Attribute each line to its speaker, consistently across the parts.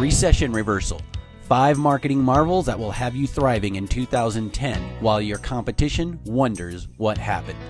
Speaker 1: Recession reversal. 5 marketing marvels that will have you thriving in 2010 while your competition wonders what happened.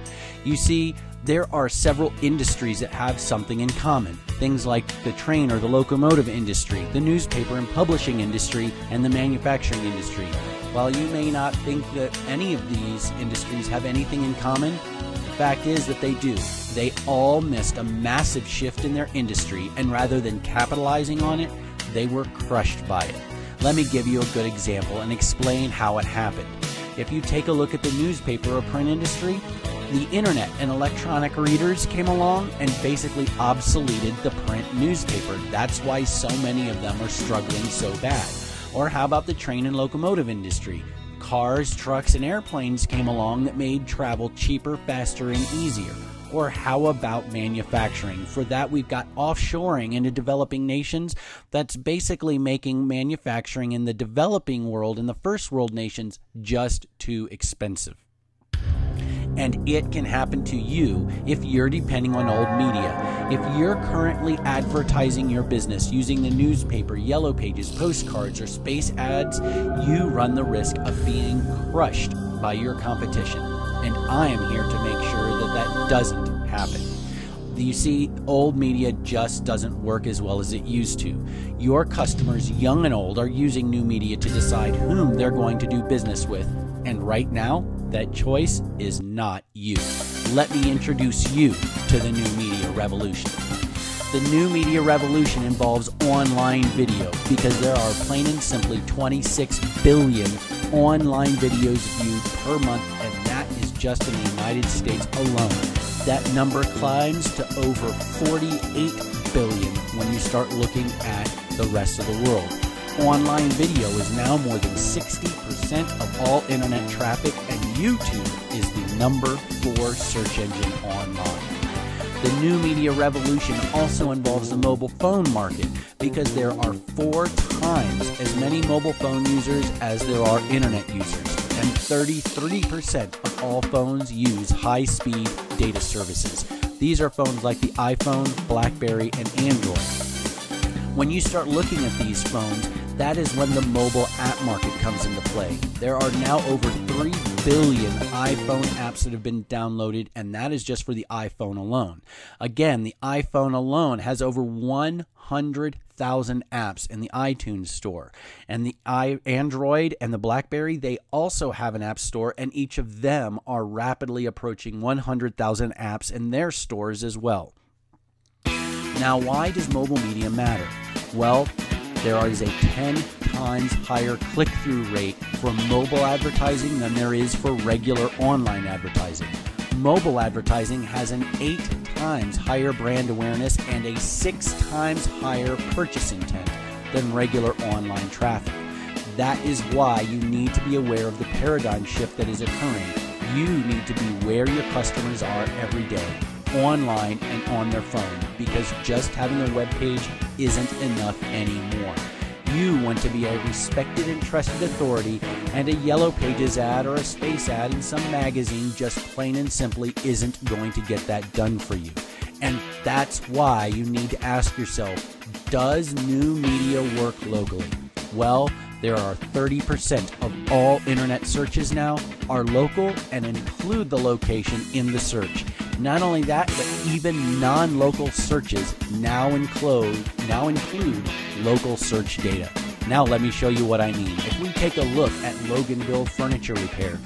Speaker 1: You see, there are several industries that have something in common. Things like the train or the locomotive industry, the newspaper and publishing industry, and the manufacturing industry. While you may not think that any of these industries have anything in common, the fact is that they do. They all missed a massive shift in their industry, and rather than capitalizing on it, they were crushed by it. Let me give you a good example and explain how it happened. If you take a look at the newspaper or print industry, the internet and electronic readers came along and basically obsoleted the print newspaper. That's why so many of them are struggling so bad. Or how about the train and locomotive industry? Cars, trucks, and airplanes came along that made travel cheaper, faster, and easier. Or how about manufacturing? For that, we've got offshoring into developing nations. That's basically making manufacturing in the developing world, in the first world nations, just too expensive. And it can happen to you if you're depending on old media. If you're currently advertising your business using the newspaper, yellow pages, postcards, or space ads, you run the risk of being crushed by your competition. And I am here to make sure that that doesn't happen. You see, old media just doesn't work as well as it used to. Your customers, young and old, are using new media to decide whom they're going to do business with. And right now, that choice is not you. Let me introduce you to the new media revolution. The new media revolution involves online video because there are plain and simply 26 billion online videos viewed per month, and that is just in the United States alone. That number climbs to over 48 billion when you start looking at the rest of the world. Online video is now more than 60% of all internet traffic, and YouTube is the number 4 search engine online. The new media revolution also involves the mobile phone market because there are 4 times as many mobile phone users as there are internet users, and 33% of all phones use high-speed data services. These are phones like the iPhone, BlackBerry, and Android. When you start looking at these phones, that is when the mobile app market comes into play. There are now over 3 billion iPhone apps that have been downloaded, and that is just for the iPhone alone. Again, the iPhone alone has over 100,000 apps in the iTunes store. And the Android and the BlackBerry, they also have an app store, and each of them are rapidly approaching 100,000 apps in their stores as well. Now, why does mobile media matter? Well, there is a 10 times higher click-through rate for mobile advertising than there is for regular online advertising. Mobile advertising has an 8 times higher brand awareness and a 6 times higher purchase intent than regular online traffic. That is why you need to be aware of the paradigm shift that is occurring. You need to be where your customers are every day, online and on their phone, because just having a web page isn't enough anymore. You want to be a respected and trusted authority, and a yellow pages ad or a space ad in some magazine just plain and simply isn't going to get that done for you. And that's why you need to ask yourself, does new media work locally? Well, there are 30% of all internet searches now are local and include the location in the search. Not only that, but even non-local searches now include local search data. Now let me show you what I mean. If we take a look at Loganville Furniture Repair,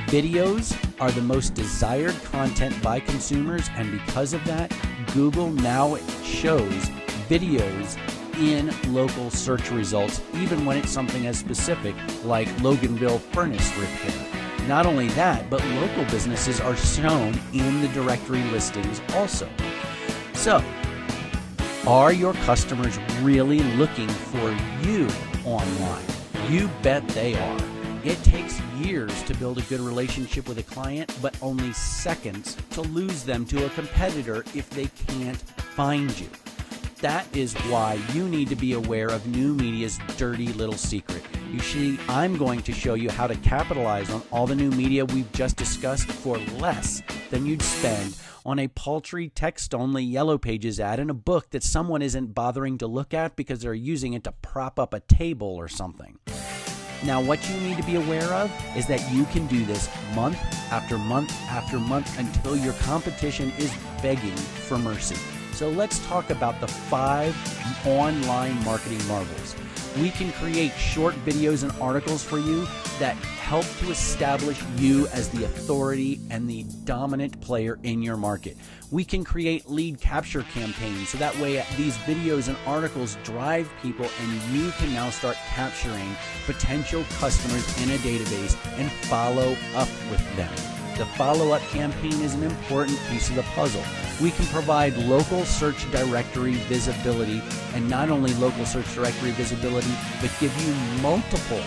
Speaker 1: videos are the most desired content by consumers, and because of that, Google now shows videos in local search results, even when it's something as specific like Loganville Furnace Repair. Not only that, but local businesses are shown in the directory listings also. So, are your customers really looking for you online? You bet they are. It takes years to build a good relationship with a client, but only seconds to lose them to a competitor if they can't find you. That is why you need to be aware of new media's dirty little secret. You see, I'm going to show you how to capitalize on all the new media we've just discussed for less than you'd spend on a paltry text-only Yellow Pages ad in a book that someone isn't bothering to look at because they're using it to prop up a table or something. Now, what you need to be aware of is that you can do this month after month after month until your competition is begging for mercy. So let's talk about the 5 online marketing marvels. We can create short videos and articles for you that help to establish you as the authority and the dominant player in your market. We can create lead capture campaigns so that way these videos and articles drive people and you can now start capturing potential customers in a database and follow up with them. The follow-up campaign is an important piece of the puzzle. We can provide local search directory visibility, and not only local search directory visibility, but give you multiple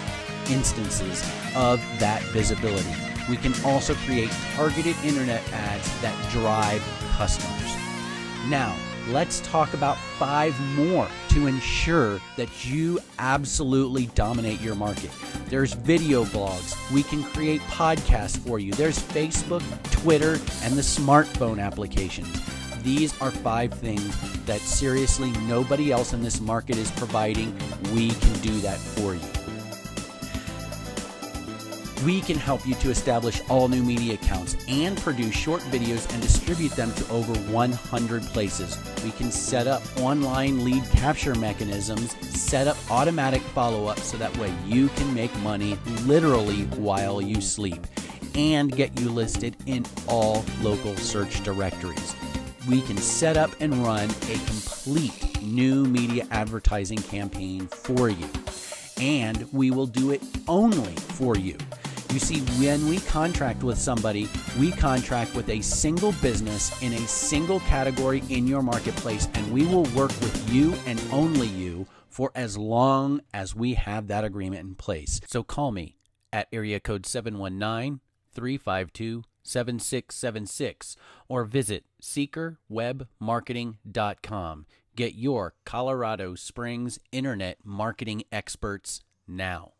Speaker 1: instances of that visibility. We can also create targeted internet ads that drive customers. Now, let's talk about 5 more to ensure that you absolutely dominate your market. There's video blogs. We can create podcasts for you. There's Facebook, Twitter, and the smartphone applications. These are 5 things that seriously nobody else in this market is providing. We can do that for you. We can help you to establish all new media accounts and produce short videos and distribute them to over 100 places. We can set up online lead capture mechanisms, set up automatic follow-up so that way you can make money literally while you sleep, and get you listed in all local search directories. We can set up and run a complete new media advertising campaign for you, and we will do it only for you. You see, when we contract with somebody, we contract with a single business in a single category in your marketplace, and we will work with you and only you for as long as we have that agreement in place. So call me at area code 719-352-7676 or visit seekerwebmarketing.com. Get your Colorado Springs internet marketing experts now.